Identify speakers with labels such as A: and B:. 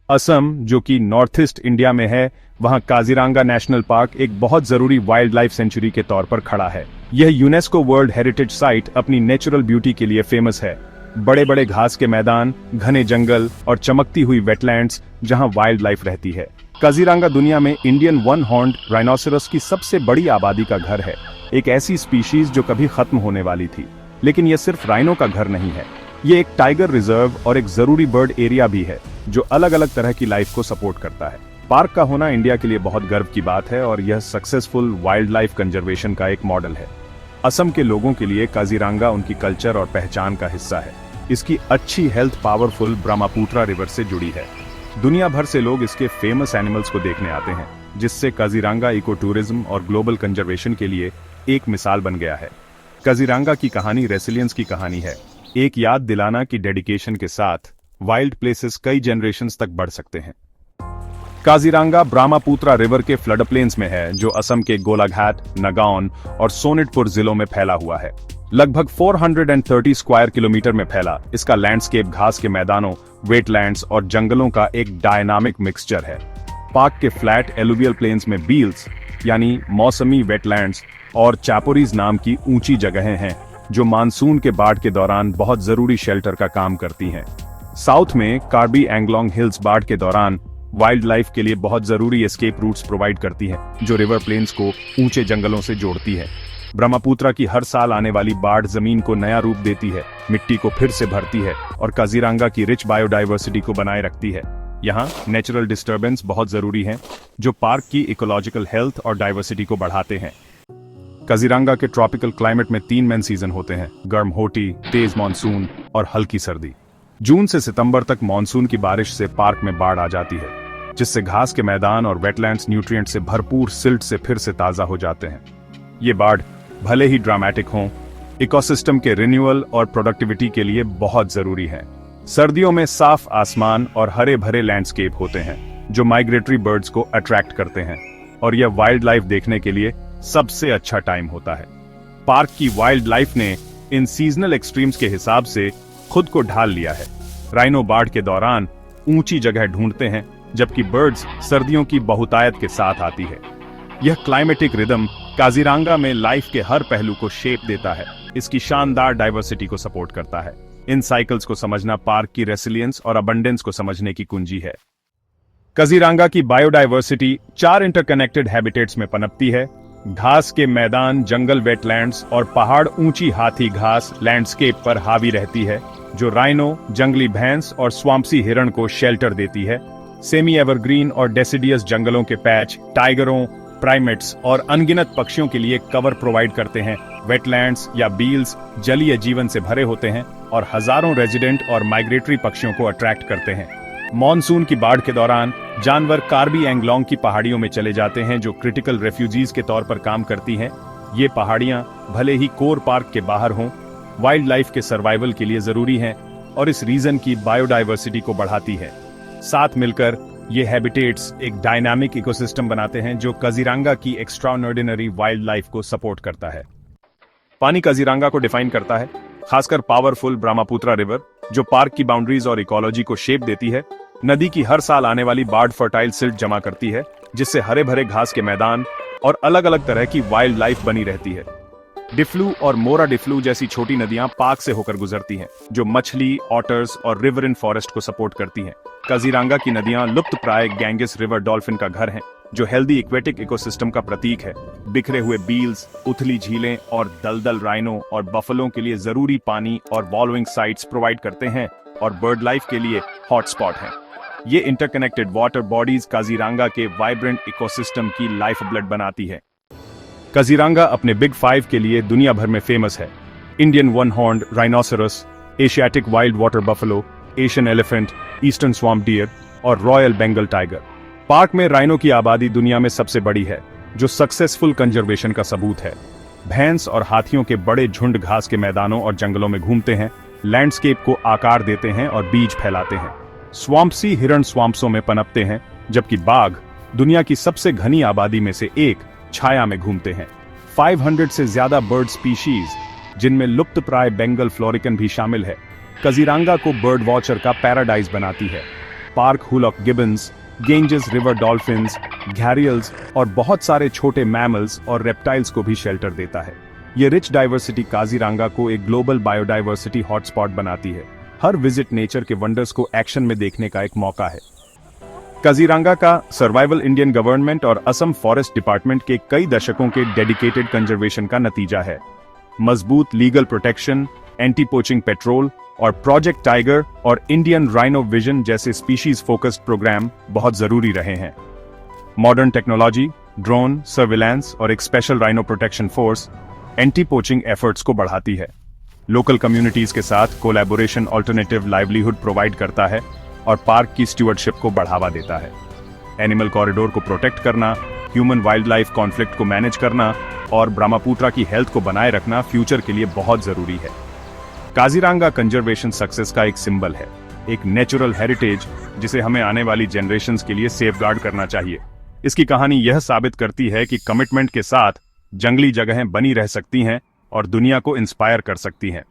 A: असम, जो कि north east India में है, वहां काजीरंगा नेशनल पार्क एक बहुत जरूरी वाइल्ड लाइफ सेंचुरी के तौर पर खड़ा है। यह यूनेस्को वर्ल्ड हेरिटेज साइट अपनी नेचुरल ब्यूटी के लिए फेमस है। बड़े बड़े घास के मैदान, घने जंगल और चमकती हुई वेटलैंड्स जहां वाइल्ड लाइफ रहती है। काजीरंगा दुनिया में इंडियन वन हॉर्न्ड राइनोसेरस की सबसे बड़ी आबादी का घर है, एक ऐसी स्पीशीज जो कभी खत्म होने वाली थी। लेकिन यह सिर्फ राइनो का घर नहीं है, ये एक टाइगर रिजर्व और एक जरूरी बर्ड एरिया भी है जो अलग अलग तरह की लाइफ को सपोर्ट करता है। पार्क का होना इंडिया के लिए बहुत गर्व की बात है और यह सक्सेसफुल वाइल्ड लाइफ कंजर्वेशन का एक मॉडल है। असम के लोगों के लिए काजीरंगा उनकी कल्चर और पहचान का हिस्सा है। इसकी अच्छी हेल्थ पावरफुल ब्रह्मपुत्रा रिवर से जुड़ी है। दुनिया भर से लोग इसके फेमस एनिमल्स को देखने आते हैं, जिससे काजीरंगा इको टूरिज्म और ग्लोबल कंजर्वेशन के लिए एक मिसाल बन गया है। काजीरंगा की कहानी रेसिलियंस की कहानी है, एक याद दिलाना कि डेडिकेशन के साथ वाइल्ड प्लेसेस कई जनरेशंस तक बढ़ सकते हैं। काजीरंगा ब्रह्मपुत्रा रिवर के फ्लड प्लेन्स में है, जो असम के गोलाघाट, नगाउन और सोनितपुर जिलों में फैला हुआ है। लगभग 430 स्क्वायर किलोमीटर में फैला इसका लैंडस्केप घास के मैदानों, वेटलैंड्स और जंगलों का एक डायनामिक मिक्सचर है। पार्क के फ्लैट एलुवियल प्लेन्स में बील्स यानी मौसमी वेटलैंड्स और चापोरीज नाम की ऊंची जगहें हैं, जो मानसून के बाढ़ के दौरान बहुत जरूरी शेल्टर का काम करती हैं। साउथ में कार्बी एंगलोंग हिल्स बाढ़ के दौरान वाइल्ड लाइफ के लिए बहुत जरूरी एस्केप रूट्स प्रोवाइड करती हैं, जो रिवर प्लेन्स को ऊंचे जंगलों से जोड़ती है। ब्रह्मपुत्रा की हर साल आने वाली बाढ़ जमीन को नया रूप देती है, मिट्टी को फिर से भरती है और काजीरंगा की रिच बायोडाइवर्सिटी को बनाए रखती है। यहाँ नेचुरल डिस्टर्बेंस बहुत जरूरी हैं, जो पार्क की इकोलॉजिकल हेल्थ और डाइवर्सिटी को बढ़ाते हैं। काजीरंगा के ट्रॉपिकल क्लाइमेट में 3 मेन सीजन होते हैं: गर्म होटी, तेज मानसून और हल्की सर्दी। जून से सितंबर तक मानसून की बारिश से पार्क में बाढ़ आ जाती है, जिससे घास के मैदान और वेटलैंड्स न्यूट्रिएंट से भरपूर सिल्ट से फिर से ताजा हो जाते हैं। ये बाढ़ भले ही ड्रामेटिक हों, इकोसिस्टम के रिन्यूअल और प्रोडक्टिविटी के लिए बहुत जरूरी है। सर्दियों में साफ आसमान और हरे भरे लैंडस्केप होते हैं, जो माइग्रेटरी बर्ड्स को अट्रैक्ट करते हैं, और यह वाइल्ड लाइफ देखने के लिए सबसे अच्छा टाइम होता है। पार्क की वाइल्ड लाइफ ने इन सीजनल एक्सट्रीम्स के हिसाब से खुद को ढाल लिया है। राइनो बाढ़ के दौरान ऊंची जगह ढूंढते हैं, जबकि बर्ड्स सर्दियों की बहुतायत के साथ आती है। यह क्लाइमेटिक रिदम काजीरंगा में लाइफ के हर पहलू को शेप देता है, इसकी शानदार डाइवर्सिटी को सपोर्ट करता है। इन साइकिल्स को समझना पार्क की रेसिलियंस और अबंडेंस को समझने की कुंजी है। काजीरंगा की बायोडाइवर्सिटी 4 इंटरकनेक्टेड हैबिटेट्स में पनपती है: घास के मैदान, जंगल, वेटलैंड्स और पहाड़ ऊंची हाथी घास लैंडस्केप पर हावी रहती है, जो राइनो, जंगली भैंस और स्वाम्पसी हिरण को शेल्टर देती है। सेमी एवरग्रीन और डेसिडियस जंगलों के पैच टाइगरों, प्राइमेट्स और अनगिनत पक्षियों के लिए कवर प्रोवाइड करते हैं। वेटलैंड्स या बील्स जलीय जीवन से भरे होते हैं और हजारों रेजिडेंट और माइग्रेटरी पक्षियों को अट्रैक्ट करते हैं। मॉनसून की बाढ़ के दौरान जानवर कार्बी एंगलोंग की पहाड़ियों में चले जाते हैं, जो क्रिटिकल रेफ्यूजीज के तौर पर काम करती हैं। ये पहाड़ियां भले ही कोर पार्क के बाहर हों, वाइल्ड लाइफ के सर्वाइवल के लिए जरूरी हैं और इस रीजन की बायोडाइवर्सिटी को बढ़ाती है। साथ मिलकर ये हैबिटेट्स एक डायनामिक इकोसिस्टम बनाते हैं, जो काजीरंगा की एक्स्ट्राऑर्डिनरी वाइल्ड लाइफ को सपोर्ट करता है। पानी काजीरंगा को डिफाइन करता है, खासकर पावरफुल ब्रह्मपुत्रा रिवर, जो पार्क की बाउंड्रीज और इकोलॉजी को शेप देती है। नदी की हर साल आने वाली बाढ़ फर्टाइल सिल्ट जमा करती है, जिससे हरे भरे घास के मैदान और अलग अलग तरह की वाइल्ड लाइफ बनी रहती है। डिफ्लू और मोरा डिफ्लू जैसी छोटी नदियां पार्क से होकर गुजरती हैं, जो मछली, ऑटर्स और रिवरइन फॉरेस्ट को सपोर्ट करती हैं। काजीरंगा की नदियां लुप्त प्राय गैंगिस रिवर डॉल्फिन का घर हैं, जो हेल्दी इक्वेटिक इकोसिस्टम का प्रतीक है। बिखरे हुए बील्स, उथली झीलें और दलदल राइनो और बफलों के लिए जरूरी पानी और वॉल्विंग साइट्स प्रोवाइड करते हैं और बर्ड लाइफ के लिए हॉटस्पॉट हैं। ये इंटरकनेक्टेड वाटर बॉडीज काजीरंगा के वाइब्रेंट इकोसिस्टम की लाइफ ब्लड बनाती है। काजीरंगा अपने बिग 5 के लिए दुनिया भर में फेमस है: Indian one horned rhinoceros, Asiatic wild water buffalo, Asian elephant, eastern swamp dear और रॉयल बंगाल टाइगर। पार्क में राइनो की आबादी दुनिया में सबसे बड़ी है, जो सक्सेसफुल कंजर्वेशन का सबूत है। भैंस और हाथियों के बड़े झुंड घास के मैदानों और जंगलों में घूमते हैं, लैंडस्केप को आकार देते हैं और बीज फैलाते हैं। स्वाम्पसी हिरण स्वाम्प्सों में पनपते हैं, जबकि बाघ, दुनिया की सबसे घनी आबादी में से एक, छाया में घूमते हैं। 500 से ज्यादा बर्ड स्पीशीज, जिनमें लुप्त प्राय बेंगल फ्लोरिकन भी शामिल है, काजीरंगा को बर्ड वॉचर का पैराडाइज बनाती है। Park hull of gibbons, Ganges river dolphins, gharials और बहुत सारे छोटे मैमल्स और रेप्टाइल्स को भी शेल्टर देता है। ये रिच डाइवर्सिटी काजीरंगा को एक ग्लोबल बायोडाइवर्सिटी हॉटस्पॉट बनाती है। हर विजिट नेचर के वंडर्स को एक्शन में देखने का एक मौका है। काजीरंगा का सर्वाइवल इंडियन गवर्नमेंट और असम फॉरेस्ट डिपार्टमेंट के कई दशकों के डेडिकेटेड कंजर्वेशन का नतीजा है। मजबूत legal protection, anti poaching petrol और प्रोजेक्ट टाइगर और इंडियन राइनो विजन जैसे स्पीशीज फोकस्ड प्रोग्राम बहुत जरूरी रहे हैं। मॉडर्न टेक्नोलॉजी, ड्रोन, सर्विलांस और एक special rhino protection force anti poaching efforts को बढ़ाती है। लोकल कम्युनिटीज के साथ कोलैबोरेशन ऑल्टरनेटिव लाइवलीहुड प्रोवाइड करता है और पार्क की स्टूवर्डशिप को बढ़ावा देता है। एनिमल कॉरिडोर को प्रोटेक्ट करना, ह्यूमन वाइल्ड लाइफ कॉन्फ्लिक्ट को मैनेज करना और ब्रह्मपुत्रा की हेल्थ को बनाए रखना फ्यूचर के लिए बहुत जरूरी है। काजीरंगा कंजर्वेशन सक्सेस का एक सिंबल है, एक नेचुरल हेरिटेज जिसे हमें आने वाली जनरेशंस के लिए सेफगार्ड करना चाहिए। इसकी कहानी यह साबित करती है कि कमिटमेंट के साथ जंगली जगहें बनी रह सकती हैं और दुनिया को इंस्पायर कर सकती हैं।